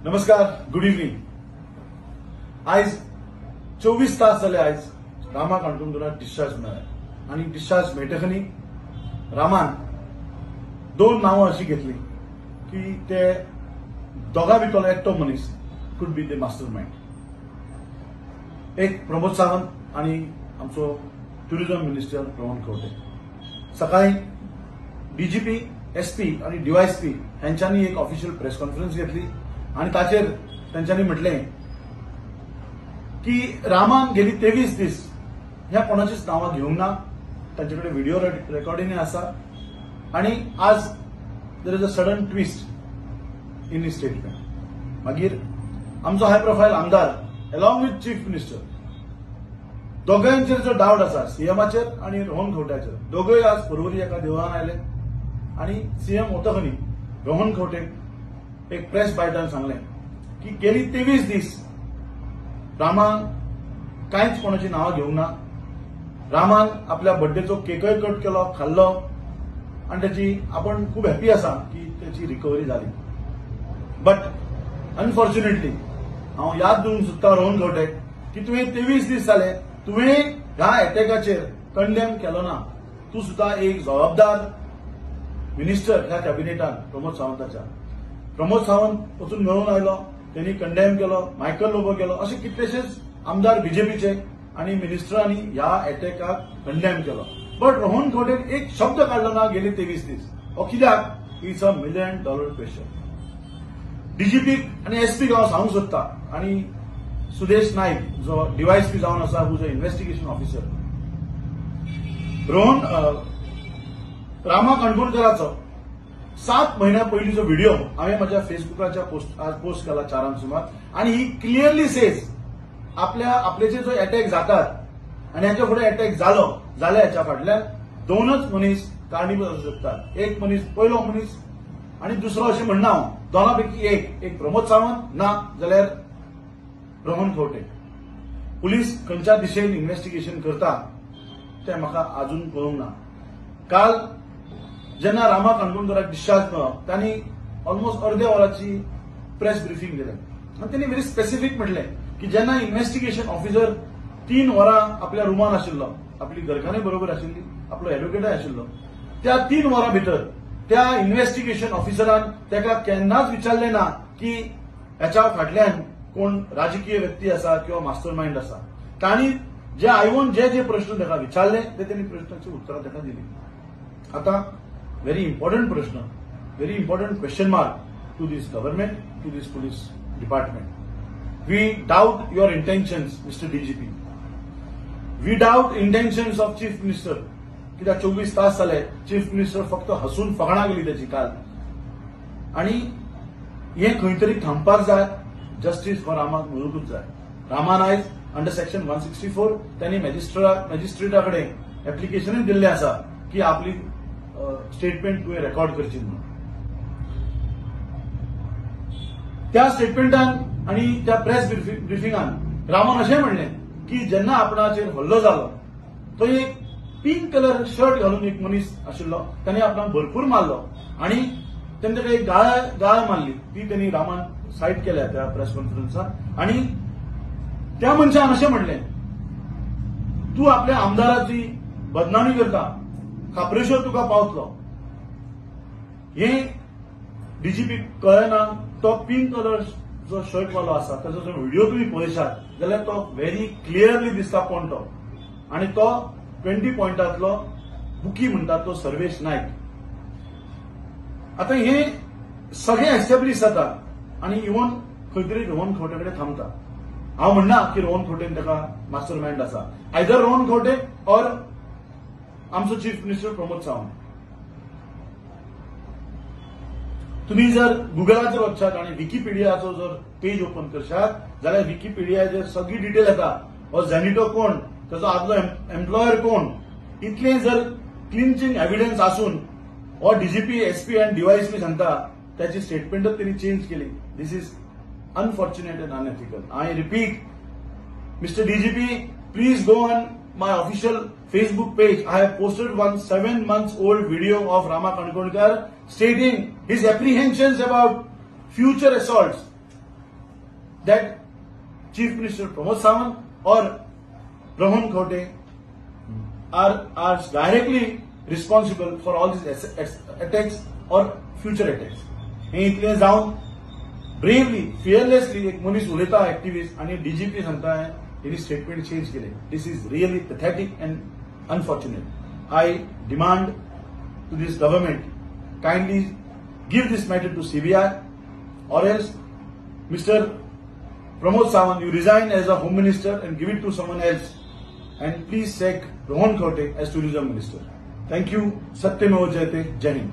नमस्कार, good evening. आज 24 तास झाले आज रामा काणकोणकाराक डिस्चार्ज मेळ्ळा आणि डिस्चार्ज मेळटकनी रामान दोन नावं अशी घेतली की ते दोगा भितरलो एकटो मनीस could be the master mind. एक प्रमोद सावंत आणि आमचो टुरिझम मिनिस्टर रोहन खंवटे. सकाळी डीजीपी, एसपी आणि डीवायएसपी यांच्यानी एक ऑफिशियल प्रेस कॉन्फरन्स घेतली आणि ताचेर त्यांच्यानी म्हटले की रामान गेली 23 दीस ह्या कोणाचीच नावां घेवंक ना. त्यांच्याकडे व्हिडिओ रेकॉर्डिंग आसा आणि आज there is a sudden twist in his statement. मागीर आमचो हाय प्रोफायल आमदार अलॉंग विथ चीफ मिनिस्टर दोगांचेर जो डावट आसा सीएमाचेर आणि रोहन खंवट्याचेर, दोगूय आज परवरी एका देवळान आयले आणि सीएम वतकनी रोहन खंवटे एक प्रेस बायटान सांगले की गेली 23 दीस रामान कांयच कोणाची नावां घेवंक ना. रामान आपल्या बर्थडेचो केकय कट केलो, खाल्लो आणि त्याची आपण खूप हॅपी आसा की त्याची रिकव्हरी जाली. बट अनफॉर्च्युनेटली हांव याद दिवंक सोदता रोहन खंवटे की तुवें 23 दीस जाले तुवें ह्या अटॅकाचेर कंडेम केलो ना. तूं सुद्धा एक जबाबदार मिनिस्टर ह्या कॅबिनेटान प्रमोद सावंताच्या. प्रमोद सावंत वचून मेळून आयलो, त्यांनी कंडेम केलो, मायकल लोबो केलो, असे कितलेशेच आमदार बीजेपीचे आणि मिनिस्टरांनी ह्या अटॅकाक कंडेम केलो. बट रोहन खंवटेन एक शब्द काढलो ना गेली 23 दीस. हो कित्याक? It's a $1 million question. DGP आणि एसपीक हांव सांगूंक सोदता आणि सुदेश नाईक जो डीवायएसपी जावन आसा, हूज अ इन्व्हेस्टिगेशन ऑफिसर. रोहन रामा काणकोणकाराचो 7 महिन्या पयलींचो व्हिडिओ हांवें म्हज्या फेसबुकाच्या पोस्ट केला 4 सुमार आणि ही क्लियरली सेज आपल्याचे जो अटॅक जातात आणि ह्याच्या फुडें अटॅक जालो जाल्यार ह्याच्या फाटल्यान दोनच मनीस कारणीभूत आसूं शकतात. एक मनीस पयलो मनीस आणि दुसरो अशें म्हणना हांव. दोनांपैकी एक प्रमोद सावंत ना जाल्यार रोहन खंवटे. पुलीस खंयच्या दिशेन इन्व्हेस्टिगेशन करता तें म्हाका अजून कळूंक ना. काल जेन्ना रामा काणकोणकाराक डिस्चार्ज मेळ्ळो त्यांनी ऑलमोस्ट अर्ध्या वराची प्रेस ब्रिफींग दिलें आणि त्यांनी व्हेरी स्पेसिफीक म्हटलें की जेन्ना इन्व्हेस्टिगेशन ऑफिसर 3 वरां आपल्या रुमान आशिल्लो, आपली घरकान्नी बरोबर आशिल्ली, आपलो एडव्होकेटय आशिल्लो, त्या 3 वरां भितर त्या इन्व्हेस्टिगेशन ऑफिसरान ताका केन्नाच विचारलें ना की ह्याच्या फाटल्यान कोण राजकीय व्यक्ती आसा किंवा मास्टर माइंड आसा. तांणी जे आयवून जे प्रश्न ताका विचारले ते त्यांनी प्रश्नाची उत्तरां ताका दिली. आता very important प्रश्न, very important question mark to this government, to this police department. We doubt your intentions, Mr. DGP. We doubt intentions of Chief Minister. कित्याक 24 तास जाले चीफ मिनिस्टर फक्त हसून फकाणां गेली त्याची काल. आणि हे खंय तरी थांबपाक जाय. जस्टीस फॉर रामाक मेळूंकूच जाय. रामान आयज अंडर सेक्शन 164 त्यांनी मॅजिस्ट्रेटाकडे एप्लिकेशनूय दिल्लें आसा की आपली स्टेटमेंट तुवें रेकॉर्ड करची म्हणून. त्या स्टेटमेंटान आणि त्या प्रेस ब्रिफिंगान रामान अशें म्हणलें की जेन्ना आपणाचेर हल्लो जालो तो एक पिंक कलर शर्ट घालून एक मनीस आशिल्लो, ताणें आपणाक भरपूर मारलो आणि तेणे ताका एक गाळ मारली. ती त्यांनी रामान साईड केल्या त्या प्रेस कॉन्फरन्सात आणि त्या मनशान अशें म्हणलें तूं आपल्या आमदाराची बदनामी करता, खापरेश्वर तुका पावतलो. हे डीजीपी कळना. तो पिंक कलर जो शर्ट वालो आसा ताचो जो व्हिडिओ तुम्ही पळयशात जाल्यार तो व्हेरी क्लियरली दिसता कोण तो. आणि तो 20 पॉइंटातलो बुकी म्हणटात तो सर्वेश नाईक. आता हे सगळे एस्टॅब्लिश जाता आणि इवन खंय तरी रोहन खंवटेकडे थांबता. हांव म्हणना की रोहन खंवटेन ताका मास्टर माइंड आसा. आयदर रोहन खंवटे ऑर आमचो चीफ मिनिस्टर प्रमोद सावंत. तुम्ही जर गुगलाचेर वचशात आणि विकिपीडियाचो जर पेज ओपन करशात जाल्यार विकिपीडियाचेर सगळी डिटेल येता. हो झॅनिटो कोण, त्याचो आदलो एम्प्लॉयर कोण, इतले जर क्लिंचिंग एव्हिडन्स आसून हो डीजीपी, एसपी आणि डीवायएसपी सांगता त्याची स्टेटमेंटच त्यांनी चेंज केली. This is unfortunate and unethical. I repeat, mister DGP, please go on my official Facebook page. I have posted one 7 months old video of Rama Kaणकोणkar stating his apprehensions about future assaults that Chief Minister Pramod Sawant or Rohan Khote are directly responsible for all these attacks or future attacks. हे इतले जाऊन bravely fearlessly एक मनीस उलयता activist आणि DGP सांगता तेणी statement change केले. This is really pathetic and unfortunate. I demand to this government kindly give this matter to CBI, or else Mr. Pramod Sawant, you resign as a Home Minister and give it to someone else, and please sack Rohan Khote as Tourism Minister. Thank you. Satyam Jayate. Jai Hind.